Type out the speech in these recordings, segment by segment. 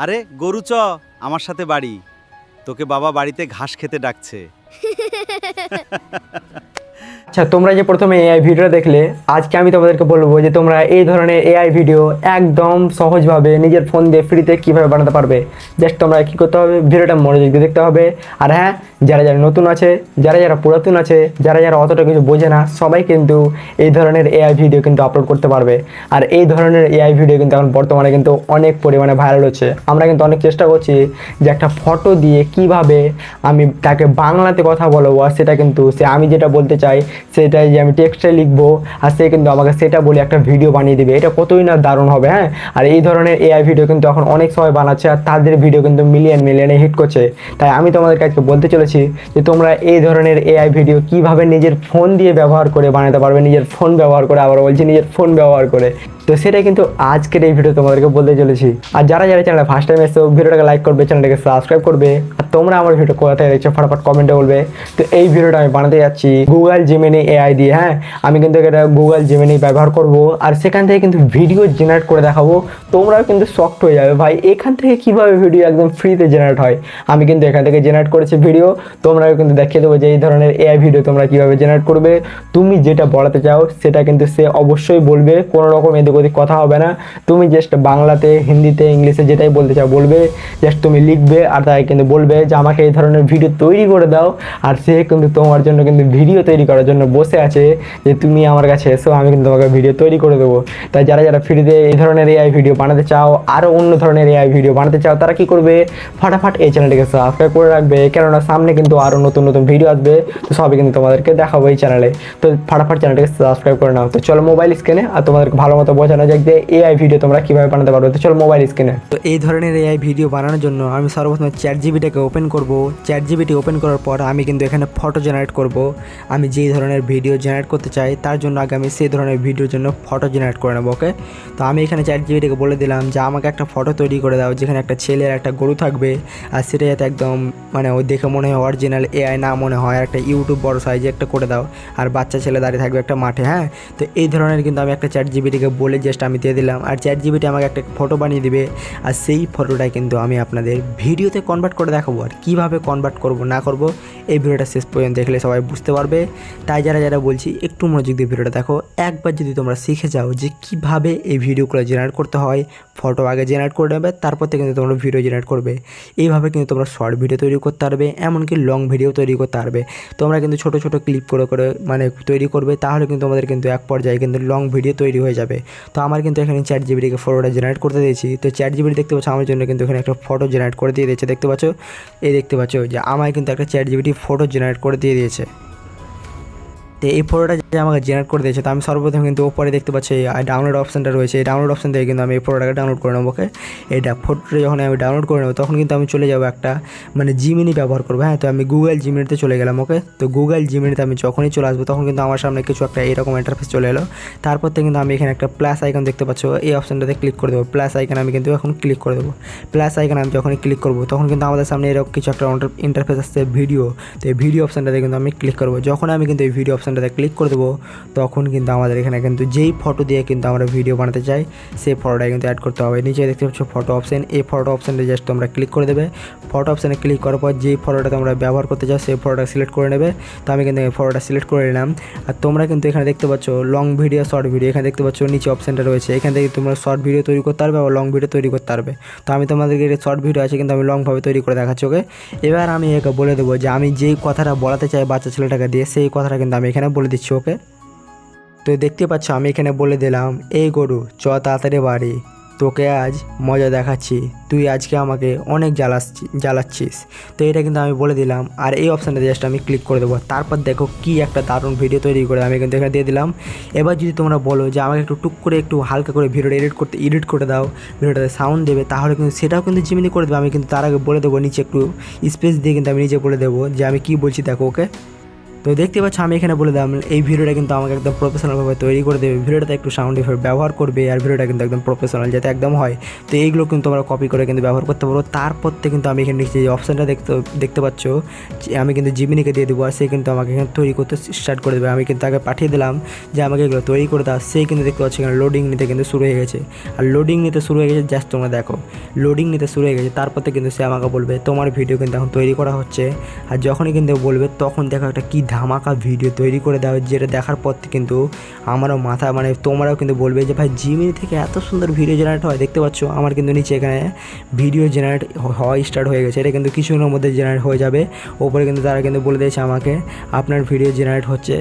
আরে গরু চ আমার সাথে বাড়ি, তোকে বাবা বাড়িতে ঘাস খেতে ডাকছে। আচ্ছা, তোমরা যে প্রথমে এআই ভিডিওটা দেখলে, আজকে আমি তোমাদেরকে বলবো যে তোমরা এই ধরনের এআই ভিডিও একদম সহজভাবে নিজের ফোন দিয়ে ফ্রিতে কীভাবে বানাতে পারবে। জাস্ট তোমরা কী করতে হবে, ভিডিওটা মনোযোগ দিয়ে দেখতে হবে। আর হ্যাঁ, যারা যারা নতুন আছে, যারা যারা পুরাতন আছে, যারা যারা অতটা কিছু বোঝে না, সবাই কিন্তু এই ধরনের এআই ভিডিও কিন্তু আপলোড করতে পারবে। আর এই ধরনের এআই ভিডিও কিন্তু এখন বর্তমানে কিন্তু অনেক পরিমাণে ভাইরাল হচ্ছে। আমরা কিন্তু অনেক চেষ্টা করছি যে একটা ফটো দিয়ে কিভাবে আমি তাকে বাংলাতে কথা বলবো, আর সেটা কিন্তু সে আমি যেটা বলতে চাই সেটাই যে আমি টেক্সটে লিখবো, আর সে কিন্তু আমাকে সেটা বলে একটা ভিডিও বানিয়ে দেবে। এটা কতই না দারুণ হবে। হ্যাঁ, আর এই ধরনের এআই ভিডিও কিন্তু এখন অনেক সবাই বানাচ্ছে, আর তাদের ভিডিও কিন্তু মিলিয়ন মিলিয়নে হিট করছে। তাই আমি তোমাদেরকে আজকে বলতে চলেছি যে তোমরা এই ধরনের এআই ভিডিও কিভাবে নিজের ফোন দিয়ে ব্যবহার করে বানাতে পারবে, নিজের ফোন ব্যবহার করে, আবার বলছি নিজের ফোন ব্যবহার করে। তো সেটাই কিন্তু আজকের এই ভিডিও তোমাদেরকে বলতে চলেছি। আর যারা যারা চ্যানেলে ফার্স্ট টাইম এসেছো, ভিডিওটাকে লাইক করবে, চ্যানেলটাকে সাবস্ক্রাইব করবে। আর তোমরা আমার ভিডিও কোথায় দেখছো ফটাফট কমেন্টে বলবে। তো এই ভিডিওটা আমি বানাতে যাচ্ছি গুগল জেমিনি এআই দিয়ে। হ্যাঁ, আমি কিন্তু এটা গুগল জেমিনি ব্যবহার করব, আর সেখান থেকে কিন্তু ভিডিও জেনারেট করে দেখাবো। তোমরাও কিন্তু শকড হয়ে যাবে, ভাই এখান থেকে কীভাবে ভিডিও একদম ফ্রিতে জেনারেট হয়। আমি কিন্তু এখান থেকে জেনারেট করেছি ভিডিও, তোমরাও কিন্তু দেখিয়ে দেবো যে এই ধরনের এআই ভিডিও তোমরা কীভাবে জেনারেট করবে। তুমি যেটা বলাতে চাও সেটা কিন্তু সে অবশ্যই বলবে, কোনো রকম এদিক ওদিক কথা হবে না। তুমি জাস্ট বাংলাতে, হিন্দিতে, ইংলিশে যেটাই বলতে চাও বলবে, জাস্ট তুমি লিখবে আর তাই কিন্তু বলবে যে আমাকে এই ধরনের ভিডিও তৈরি করে দাও। আর সে কিন্তু তোমার জন্য কিন্তু ভিডিও তৈরি করার জন্য বসে আছে যে তুমি আমার কাছে এসো, আমি কিন্তু তোমাকে ভিডিও তৈরি করে দেবো। তাই যারা যারা ফ্রিতে এই ধরনের এআই ভিডিও বানাতে চাও, আরও অন্য ধরনের এআই ভিডিও বানাতে চাও, তারা কি করবে, ফটাফট এই চ্যানেলটিকে সাবস্ক্রাইব করে রাখবে, কেননা সামনে কিন্তু আরও নতুন নতুন ভিডিও আসবে। তো সবই কিন্তু তোমাদেরকে দেখাবো এই চ্যানেলে। তো ফটাফট চ্যানেলটিকে সাবস্ক্রাইব করে নাও। তো চলো মোবাইল স্ক্রিনে, আর তোমাদেরকে ভালো মতো বোঝানো যাক যে এআই ভিডিও তোমরা কীভাবে বানাতে পারবে। তো চলো মোবাইল স্ক্রিনে। তো এই ধরনের এআই ভিডিও বানানোর জন্য আমি সর্বপ্রথমে চ্যাট জিপিটিকে ওপেন করব। চ্যাট জিপিটি ওপেন করার পর আমি কিন্তু এখানে ফটো জেনারেট করব। আমি যেই ধরনের ভিডিও জেনারেট করতে চাই তার জন্য আগে আমি সেই ধরনের ভিডিওর জন্য ফটো জেনারেট করে নেবো। ওকে, তো আমি এখানে চ্যাট জিপিটিকে বলে দিলাম যে আমাকে একটা ফটো তৈরি করে দাও যেখানে একটা ছেলে আর একটা গরু থাকবে, আর সেটা যাতে একদম মানে ওই দেখে মনে হয় অরিজিনাল এআই না মনে হয়, আর একটা ইউটিউব বড় সাইজে একটা করে দাও, আর বাচ্চা ছেলে দাঁড়িয়ে থাকবে একটা মাঠে। হ্যাঁ, তো এই ধরনের কিন্তু আমি একটা চ্যাট জিপিটিকে বলে জাস্ট আমি দিয়ে দিলাম, আর চ্যাট জিপিটি আমাকে একটা ফটো বানিয়ে দিবে। আর সেই ফটোটাই কিন্তু আমি আপনাদের ভিডিওতে কনভার্ট করে দেখাবো। আর কীভাবে কনভার্ট করব না করব এই ভিডিওটা শেষ পর্যন্ত দেখলে সবাই বুঝতে পারবে। তাই যারা যারা বলছি একটু মনোযোগ দিয়ে ভিডিওটা দেখো। একবার যদি তোমরা শিখে যাও যে কীভাবে এই ভিডিওগুলো জেনারেট করতে হয়, ফটো আগে জেনারেট করে নেবে, তারপর থেকে কিন্তু তোমরা ভিডিও জেনারেট করবে। এইভাবে কিন্তু তোমরা শর্ট ভিডিও তৈরি করতে পারবে, এমনকি লং ভিডিও তৈরি করতে পারবে। তোমরা কিন্তু ছোটো ছোটো ক্লিপ করে করে মানে তৈরি করবে, তাহলে কিন্তু তোমাদের কিন্তু এক পর্যায়ে কিন্তু লং ভিডিও তৈরি হয়ে যাবে। তো আমার কিন্তু এখানে চ্যাট জিপিটিকে ফটোটা জেনারেট করতে দিয়েছি। তো চ্যাট জিপিটি দেখতে পাচ্ছ আমার জন্য কিন্তু এখানে একটা ফটো জেনারেট করে দিয়ে দিয়েছে। দেখতে পাচ্ছ, এই দেখতে পাচ্ছ যে আমায় কিন্তু একটা চ্যাট জিপিটি ফটো জেনারেট করে দিয়ে দিয়েছে। তো এই ফটোটা যে আমাকে জেনারেট করে দিয়েছে, তো আমি সর্বপ্রথম কিন্তু ওপরে দেখতে পাচ্ছি এই ডাউনলোড অপশানটা রয়েছে। এই ডাউনলোড অপশান থেকে কিন্তু আমি এই ফটোটাকে ডাউনলোড করে নেবো। ওকে, এইটা ফটোটা যখন আমি ডাউনলোড করে নেবো তখন কিন্তু আমি চলে যাবো একটা মানে জিমিনি ব্যবহার করবো। হ্যাঁ, তো আমি গুগল জিমিনিতে চলে গেলাম। ওকে, তো গুগল জিমিনিতে আমি যখনই চলে আসবো তখন কিন্তু আমার সামনে কিছু একটা এরকম ইন্টারফেস চলে এলো। তারপর থেকে কিন্তু আমি এখানে একটা প্লাস আইকন দেখতে পাচ্ছ, এই অপশানটাতে ক্লিক করে দেবো। প্লাস আইকন আমি কিন্তু এখন ক্লিক করে দেবো। প্লাস আইকন আমি যখনই ক্লিক করবো তখন কিন্তু আমাদের সামনে এরকম কিছু একটা ইন্টারফেস আসছে ভিডিও। তো এই ভিডিও অপশানটাতে কিন্তু আমি ক্লিক করবো। যখন আমি কিন্তু এই ভিডিও অপশানটাতে ক্লিক করে দেবো তখন কিন্তু আমাদের এখানে কিন্তু যেই ফটো দিয়ে কিন্তু আমরা ভিডিও বানাতে চাই সেই ফটোটা কিন্তু অ্যাড করতে হবে। নিচে দেখতে পাচ্ছ ফটো অপশান, এই ফটো অপশানটা জাস্ট তোমরা ক্লিক করে দেবে। ফটো অপশানে ক্লিক করার পর যেই ফটোটা তোমরা ব্যবহার করতে চাও সেই ফটোটা সিলেক্ট করে নেবে। তো আমি কিন্তু এই ফটোটা সিলেক্ট করে নিলাম। আর তোমরা কিন্তু এখানে দেখতে পাচ্ছ লং ভিডিও, শর্ট ভিডিও, এখানে দেখতে পাচ্ছ নিচে অপশানটা রয়েছে। এখান থেকে তোমরা শর্ট ভিডিও তৈরি করতে পারবে বা লং ভিডিও তৈরি করতে পারবে। তো আমি তোমাদেরকে শর্ট ভিডিও আছে কিন্তু আমি লংভাবে তৈরি করে দেখাচ্ছি। ওকে, এবার আমি একে বলে দেবো যে আমি যেই কথাটা বলাতে চাই বাচ্চা ছেলেটাকে দিয়ে সেই কথাটা কিন্তু আমি এখানে বলে দিচ্ছি। ওকে, তো দেখতে পাচ্ছ আমি এখানে বলে দিলাম, এই গরু চ তাড়াতাড়ি বাড়ি, তোকে আজ মজা দেখাচ্ছি, তুই আজকে আমাকে অনেক জ্বালাচ্ছিস। তো এটা কিন্তু আমি বলে দিলাম। আর এই অপশানটা জাস্ট আমি ক্লিক করে দেবো। তারপর দেখো কি একটা দারুণ ভিডিও তৈরি করে আমি কিন্তু এখানে দিয়ে দিলাম। এবার যদি তোমরা বলো যে আমাকে একটু টুক করে একটু হালকা করে ভিডিওটা এডিট করে দাও, ভিডিওটাতে সাউন্ড দেবে, তাহলে কিন্তু সেটাও কিন্তু জিমিনি করে দেবে। আমি কিন্তু তার আগে বলে দেবো নিচে একটু স্পেস দিয়ে কিন্তু আমি নিজে বলে দেবো যে আমি কী বলছি দেখো। ওকে, তো দেখতে পাচ্ছ আমি এখানে বলে দিলাম এই ভিডিওটা কিন্তু আমাকে একদম প্রফেশনালভাবে তৈরি করে দেবে, ভিডিওটাতে একটু সাউন্ড ইফেক্ট ব্যবহার করবে, আর ভিডিওটা কিন্তু একদম প্রফেশনাল যাতে একদম হয়। তো এইগুলো কিন্তু তোমরা কপি করে কিন্তু ব্যবহার করতে পারো। তারপর থেকে কিন্তু আমি এখানে নিচে যে অপশানটা দেখতে পাচ্ছ, আমি কিন্তু জিমিনিকে দিয়ে দেবো, আর সে কিন্তু আমাকে এখানে তৈরি করতে স্টার্ট করে দেবে। আমি কিন্তু আগে পাঠিয়ে দিলাম যে আমাকে এগুলো তৈরি করে দাও, সে কিন্তু দেখতে পাচ্ছি এখানে লোডিং নিতে কিন্তু শুরু হয়ে গেছে। আর লোডিং নিতে শুরু হয়ে গেছে, জাস্ট তোমরা দেখো লোডিং নিতে শুরু হয়ে গেছে। তারপর থেকে কিন্তু সে আমাকে বলবে তোমার ভিডিও কিন্তু এখন তৈরি করা হচ্ছে। আর যখনই কিন্তু বলবে তখন দেখো একটা কী ধামাকা ভিডিও তৈরি করে দেওয়া, যেটা দেখার পর কিন্তু আমারও মাথা মানে তোমরাও কিন্তু বলবে যে ভাই জিমিনি থেকে এত সুন্দর ভিডিও জেনারেট হয়। দেখতে পাচ্ছ আমার কিন্তু নিচে এখানে ভিডিও জেনারেট হওয়া স্টার্ট হয়ে গেছে, এটা কিন্তু কিছুক্ষণের মধ্যে জেনারেট হয়ে যাবে। ওপরে কিন্তু তারা কিন্তু বলে দিয়েছে আমাকে আপনার ভিডিও জেনারেট হচ্ছে,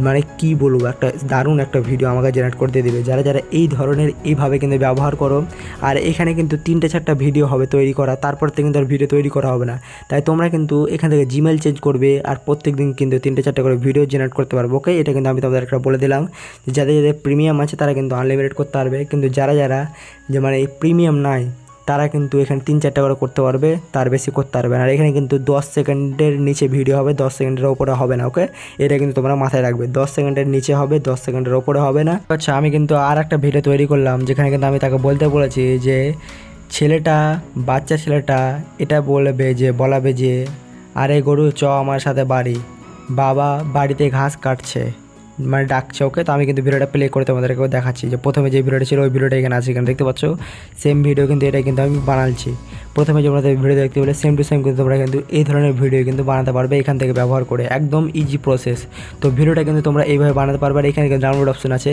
মানে কি বলবো একটা দারুণ একটা ভিডিও আমাকে জেনারেট করতে দেবে। যারা যারা এই ধরনের এইভাবে কিন্তু ব্যবহার করো, আর এখানে কিন্তু 3-4টা ভিডিও হবে তৈরি করা, তারপর থেকে কিন্তু আর ভিডিও তৈরি করা হবে না। তাই তোমরা কিন্তু এখান থেকে জিমেল চেঞ্জ করবে, আর প্রত্যেক দিন কিন্তু 3-4টা করে ভিডিও জেনারেট করতে পারবো। ওকে, এটা কিন্তু আমি তোমাদের একটা বলে দিলাম যে যাদের যাদের প্রিমিয়াম আছে তারা কিন্তু আনলিমিটেড করতে পারবে, কিন্তু যারা যারা যে মানে এই প্রিমিয়াম নাই তারা কিন্তু এখানে 3-4টা করে করতে পারবে, তার বেশি করতে পারবে না। আর এখানে কিন্তু 10 সেকেন্ডের নিচে ভিডিও হবে, 10 সেকেন্ডের ওপরে হবে না। ওকে, এটা কিন্তু তোমরা মাথায় রাখবে, 10 সেকেন্ডের নিচে হবে, 10 সেকেন্ডের ওপরে হবে না। আচ্ছা, আমি কিন্তু আর একটা ভিডিও তৈরি করলাম যেখানে কিন্তু আমি তাকে বলতে বলেছি যে বাচ্চা ছেলেটা এটা বলাবে যে আরে গরু চ আমার সাথে বাড়ি, বাবা বাড়িতে ঘাস কাটছে, মানে ডাকছে। ওকে, তো আমি কিন্তু ভিডিওটা প্লে করে তোমাদেরকেও দেখাচ্ছি যে প্রথমে যে ভিডিওটা ছিল ওই ভিডিওটা এখানে আছে, এখানে দেখতে পাচ্ছ সেম ভিডিও কিন্তু এটা কিন্তু আমি বানাচ্ছি। প্রথমে যে তোমাদের ভিডিও দেখতে পেলে সেম টু সেম কিন্তু তোমরা কিন্তু এই ধরনের ভিডিও কিন্তু বানাতে পারবে এখান থেকে ব্যবহার করে, একদম ইজি প্রসেস। তো ভিডিওটা কিন্তু তোমরা এইভাবে বানাতে পারবে। আর এখানে কিন্তু ডাউনলোড অপশন আছে,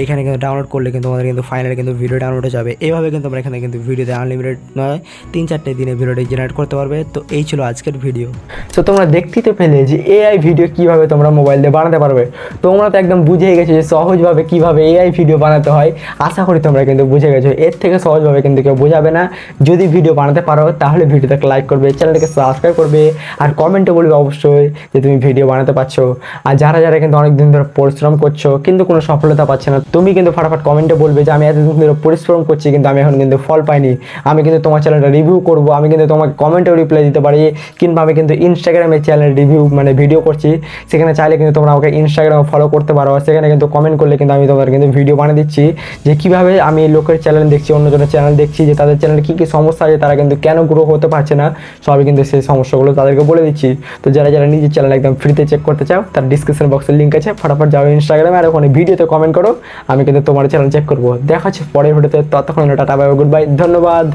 এখানে কিন্তু ডাউনলোড করলে কিন্তু তোমাদের কিন্তু ফাইনালি কিন্তু ভিডিও ডাউনলোড হয়ে যাবে। এইভাবে কিন্তু তোমরা এখানে কিন্তু ভিডিওতে আনলিমিটেড নয় 3-4টে দিনে ভিডিওটি জেনারেট করতে পারবে। তো এই ছিল আজকের ভিডিও। তো তোমরা দেখতেই তো পেলে যে এআই ভিডিও কীভাবে তোমরা মোবাইল দিয়ে বানাতে পারবে। তোমরা তো একদম বুঝেই গেছো যে সহজভাবে কীভাবে এআই ভিডিও বানাতে হয়। আশা করি তোমরা কিন্তু বুঝে গেছো, এর থেকে সহজভাবে কিন্তু কেউ বোঝাবে না। যদি ভিডিও বানাতে পারো তাহলে ভিডিওটাকে লাইক করবে, চ্যানেলটাকে সাবস্ক্রাইব করবে, আর কমেন্টে বলবে অবশ্যই যে তুমি ভিডিও বানাতে পারছো। আর যারা যারা কিন্তু অনেকদিন ধরে পরিশ্রম করছো কিন্তু কোনো সফলতা পাচ্ছে না, তুমি কিন্তু ফটাফট কমেন্টে বলবে যে আমি এতদিন ধরে পরিশ্রম করছি কিন্তু আমি এখন কিন্তু ফল পাইনি। আমি কিন্তু তোমার চ্যানেলটা রিভিউ করবো, আমি কিন্তু তোমাকে কমেন্টেও রিপ্লাই দিতে পারি, কিংবা আমি কিন্তু ইনস্টাগ্রামে চ্যানেল রিভিউ মানে ভিডিও করছি, সেখানে চাইলে কিন্তু তোমরা আমাকে ইনস্টাগ্রামে ফলো করতে পারো। সেখানে কিন্তু কমেন্ট করলে কিন্তু আমি তোমাদের কিন্তু ভিডিও বানিয়ে দিচ্ছি যে কীভাবে আমি লোকের চ্যানেল দেখছি, অন্যজনের চ্যানেল দেখছি, যে তাদের চ্যানেলে কী কী সমস্যা আছে, তারা কিন্তু কেন গ্রো হতে পারছে না, সবই কিন্তু সেই সমস্যাগুলো তাদেরকে বলে দিচ্ছি। তো যারা যারা নিজের চ্যানেল একদম ফ্রিতে চেক করতে চাও তার ডিসক্রিপশন বক্সের লিঙ্ক আছে, ফটাফট যাও ইনস্টাগ্রামে, আর ওখানে ভিডিওতে কমেন্ট করো, আমি কিন্তু তোমার চ্যানেল চেক করবো। দেখা হচ্ছে পরের ভিডিওতে, ততক্ষণ tata bye bye, good bye, ধন্যবাদ।